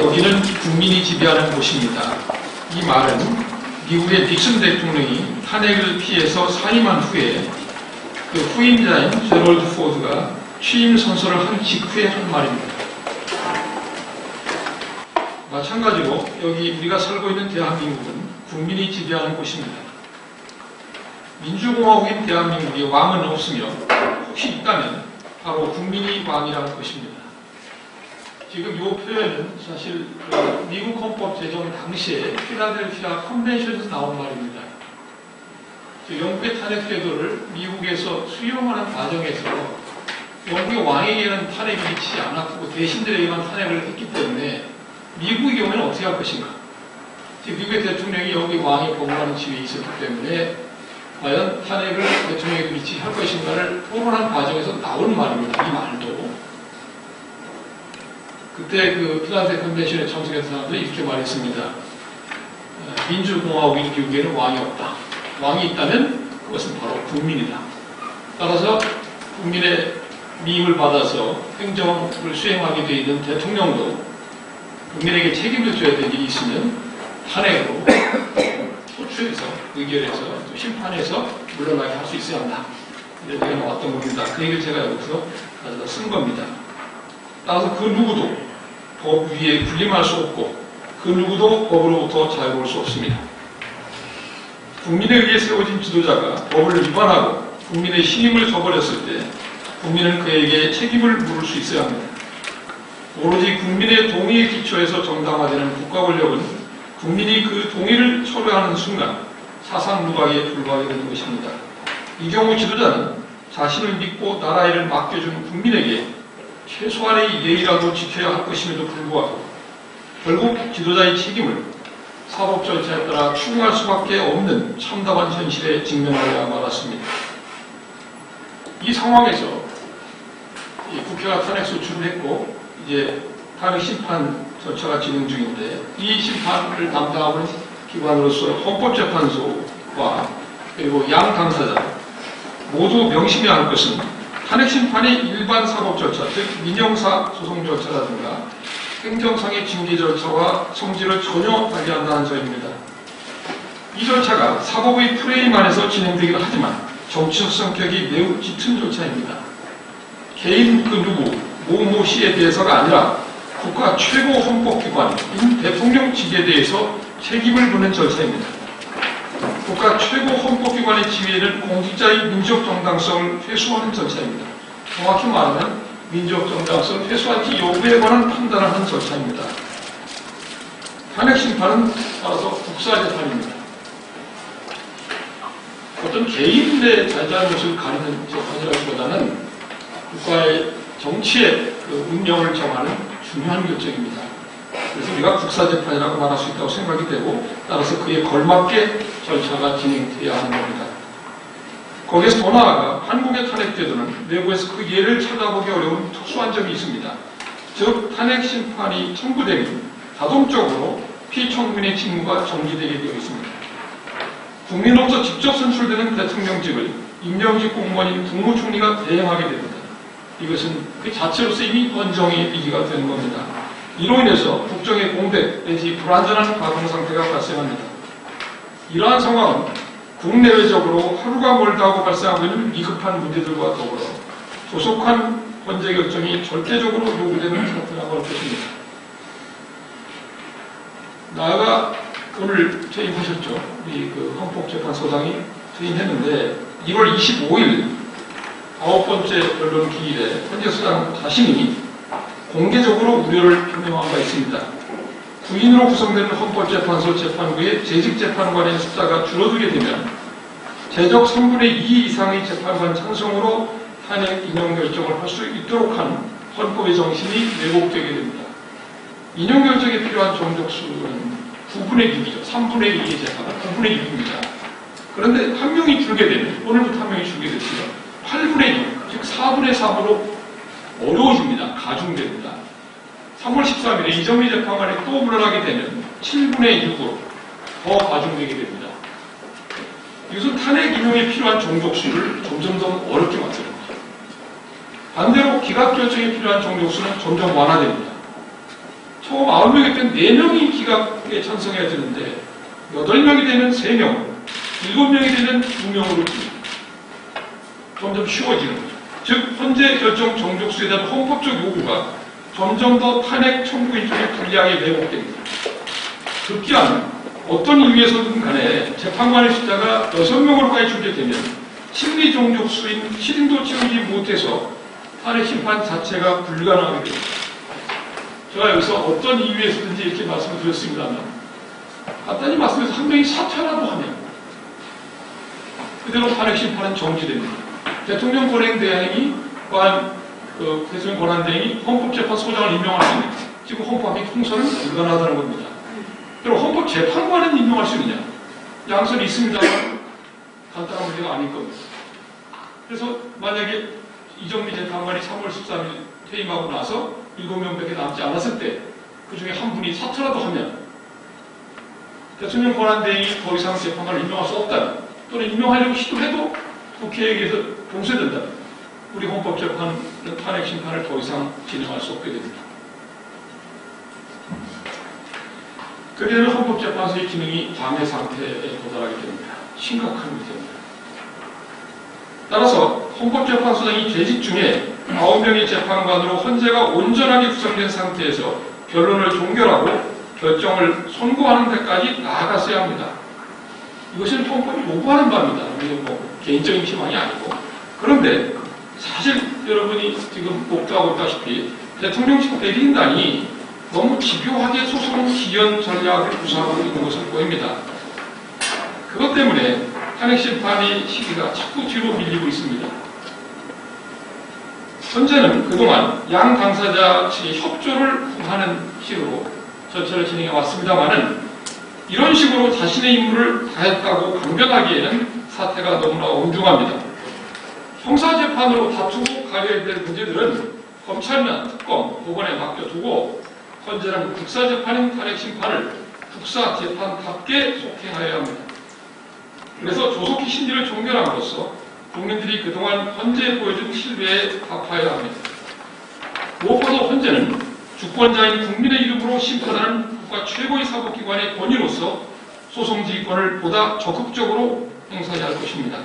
여기는 국민이 지배하는 곳입니다. 이 말은 미국의 닉슨 대통령이 탄핵을 피해서 사임한 후에 그 후임자인 제럴드 포드가 취임 선서를 한 직후에 한 말입니다. 마찬가지로 여기 우리가 살고 있는 대한민국은 국민이 지배하는 곳입니다. 민주공화국인 대한민국에 왕은 없으며 혹시 있다면 바로 국민이 왕이라는 것입니다. 지금 이 표현은 사실 미국 헌법 제정 당시에 필라델피아 컨벤션에서 나온 말입니다. 영국의 탄핵 제도를 미국에서 수용하는 과정에서 영국의 왕에게는 탄핵이 미치지 않았고 대신들에게만 탄핵을 했기 때문에 미국의 경우에는 어떻게 할 것인가? 즉 미국의 대통령이 영국의 왕이 법무하는 지위에 있었기 때문에 과연 탄핵을 대통령에게 미치게 할 것인가를 토론한 과정에서 나온 말입니다. 이 말도. 그때 그 필라델피아 컨벤션에 참석한 사람들이 이렇게 말했습니다. 민주공화국인 미국에는 왕이 없다. 왕이 있다면 그것은 바로 국민이다. 따라서 국민의 미임을 받아서 행정을 수행하게 되어 있는 대통령도 국민에게 책임을 져야 될 일이 있으면 탄핵으로 소추해서 의결해서 또 심판해서 물러나게 할 수 있어야 한다. 이런 얘기가 나왔던 겁니다. 그 얘기를 제가 여기서 가져다 쓴 겁니다. 따라서 그 누구도 법 위에 군림할 수 없고 그 누구도 법으로부터 자유로울 수 없습니다. 국민에 의해 세워진 지도자가 법을 위반하고 국민의 신임을 저버렸을 때 국민은 그에게 책임을 물을 수 있어야 합니다. 오로지 국민의 동의에 기초해서 정당화되는 국가 권력은 국민이 그 동의를 철회하는 순간 사상 누각에 불과하게 되는 것입니다. 이 경우 지도자는 자신을 믿고 나라 일을 맡겨준 국민에게 최소한의 예의라도 지켜야 할 것임에도 불구하고 결국 지도자의 책임을 사법 절차에 따라 추궁할 수밖에 없는 참담한 현실에 직면하여야 말았습니다. 이 상황에서 국회가 탄핵 소추를 했고 이제 탄핵 심판 절차가 진행 중인데 이 심판을 담당하는 기관으로서 헌법재판소와 그리고 양 당사자 모두 명심해야 할 것은 탄핵 심판의 일반 사법 절차, 즉 민형사 소송 절차라든가 행정상의 징계 절차와 성질을 전혀 달리한다는 점입니다. 이 절차가 사법의 프레임 안에서 진행되긴 하지만 정치적 성격이 매우 짙은 절차입니다. 개인 그 누구, 모모 씨에 대해서가 아니라 국가 최고 헌법기관인 대통령직에 대해서 책임을 묻는 절차입니다. 국가 최고 헌법기관의 지위에는 공직자의 민주적 정당성을 회수하는 절차입니다. 정확히 말하면 민주적 정당성을 회수할지 여부에 관한 판단을 하는 절차입니다. 탄핵 심판은 따라서 국사재판입니다. 어떤 개인의 잘잘못을 가리는 재판이라기보다는 국가의 정치의 그 운영을 정하는 중요한 결정입니다. 그래서 우리가 국사재판이라고 말할 수 있다고 생각이 되고 따라서 그에 걸맞게 절차가 진행돼야 하는 겁니다. 거기에서 더 나아가 한국의 탄핵제도는 내부에서 그 예를 찾아보기 어려운 특수한 점이 있습니다. 즉 탄핵 심판이 청구되면 자동적으로 피청문의 직무가 정지되게 되어 있습니다. 국민으로부터 직접 선출되는 대통령직을 임명직 공무원인 국무총리가 대행하게 됩니다. 이것은 그 자체로서 이미 헌정의 위기가 되는 겁니다. 이로 인해서 국정의 공백 내지 불안전한 가동 상태가 발생합니다. 이러한 상황은 국내외적으로 하루가 멀다 하고 발생하고 있는 미급한 문제들과 더불어 조속한 헌재 결정이 절대적으로 요구되는 사태라고 할 것입니다. 나아가 오늘 퇴임하셨죠. 우리 그 헌법재판소장이 퇴임했는데 1월 25일 9번째 변론 기일에 헌재 소장 자신이 공개적으로 우려를 표명한 바 있습니다. 9인으로 구성되는 헌법재판소 재판부의 재직재판관의 숫자가 줄어들게 되면 제적 3분의 2 이상의 재판관 찬성으로 탄핵 인용 결정을 할 수 있도록 하는 헌법의 정신이 왜곡되게 됩니다. 인용 결정에 필요한 정족수는 9분의 6이죠. 3분의 2의 재판은 9분의 6입니다. 그런데 한 명이 줄게 되면 오늘부터 한 명이 줄게 됐어요. 8분의 6, 즉 4분의 3으로 어려워집니다. 가중됩니다. 3월 13일에 이정미 재판관이 또 물러나게 되면 7분의 6으로 더 가중되게 됩니다. 이것은 탄핵 인용에 필요한 정족수를 점점 더 어렵게 만듭니다. 반대로 기각 결정에 필요한 정족수는 점점 완화됩니다. 처음 9명이 된 4명이 기각에 찬성해야 되는데 8명이 되면 3명, 7명이 되면 2명으로 점점 쉬워지는 거죠. 즉 현재 결정 정족수에 대한 헌법적 요구가 점점 더 탄핵 청구인 쪽에 불리하게 왜곡됩니다. 급기야는 어떤 이유에서든 간에 재판관의 숫자가 6명으로까지 줄게되면 심리 종족수인 7인도 채우지 못해서 탄핵 심판 자체가 불가능하게 됩니다. 제가 여기서 어떤 이유에서든지 이렇게 말씀을 드렸습니다만 간단히 말씀해서 한 명이 사퇴라도 하면 그대로 탄핵 심판은 정지됩니다. 대통령 권한대행이 대통령 권한대행이 헌법재판소장을 임명할 수 있는 지금 헌법이 통설은 불가능하다는 겁니다. 그럼 헌법재판관은 임명할 수 있느냐? 양설이 있습니다만 간단한 문제가 아닐 겁니다. 그래서 만약에 이정미 재판관이 3월 13일 퇴임하고 나서 7명밖에 남지 않았을 때 그 중에 한 분이 사퇴라도 하면 대통령 권한대행이 더 이상 재판관을 임명할 수 없다면 또는 임명하려고 시도해도 국회에 의해서 봉쇄된다면 우리 헌법재판은 탄핵 심판을 더 이상 진행할 수 없게 됩니다. 그렇게 되면 헌법재판소의 기능이 방해 상태에 도달하게 됩니다. 심각한 문제입니다. 따라서 헌법재판소장이 재직 중에 9명의 재판관으로 헌재가 온전하게 구성된 상태에서 결론을 종결하고 결정을 선고하는 데까지 나아갔어야 합니다. 이것은 헌법이 요구하는 바입니다. 뭐 개인적인 희망이 아니고. 그런데 사실 여러분이 지금 목도하고 있다시피 대통령직 대리인단이 너무 집요하게 소송 지연 전략을 구사하고 있는 것으로 보입니다. 그것 때문에 탄핵 심판의 시기가 자꾸 뒤로 밀리고 있습니다. 현재는 그동안 양 당사자 측의 협조를 구하는 식으로 절차를 진행해 왔습니다만은 이런 식으로 자신의 임무를 다했다고 강변하기에는 사태가 너무나 엄중합니다. 형사재판으로 다투고 가려야 될 문제들은 검찰이나 특검, 법원에 맡겨두고 현재는 국사재판인 탄핵 심판을 국사재판답게 속행하여야 합니다. 그래서 조속히 심리를 종결함으로써 국민들이 그동안 헌재에 보여준 신뢰에 답하여야 합니다. 무엇보다 헌재는 주권자인 국민의 이름으로 심판하는 국가 최고의 사법기관의 권위로서 소송지휘권을 보다 적극적으로 행사해야 할 것입니다.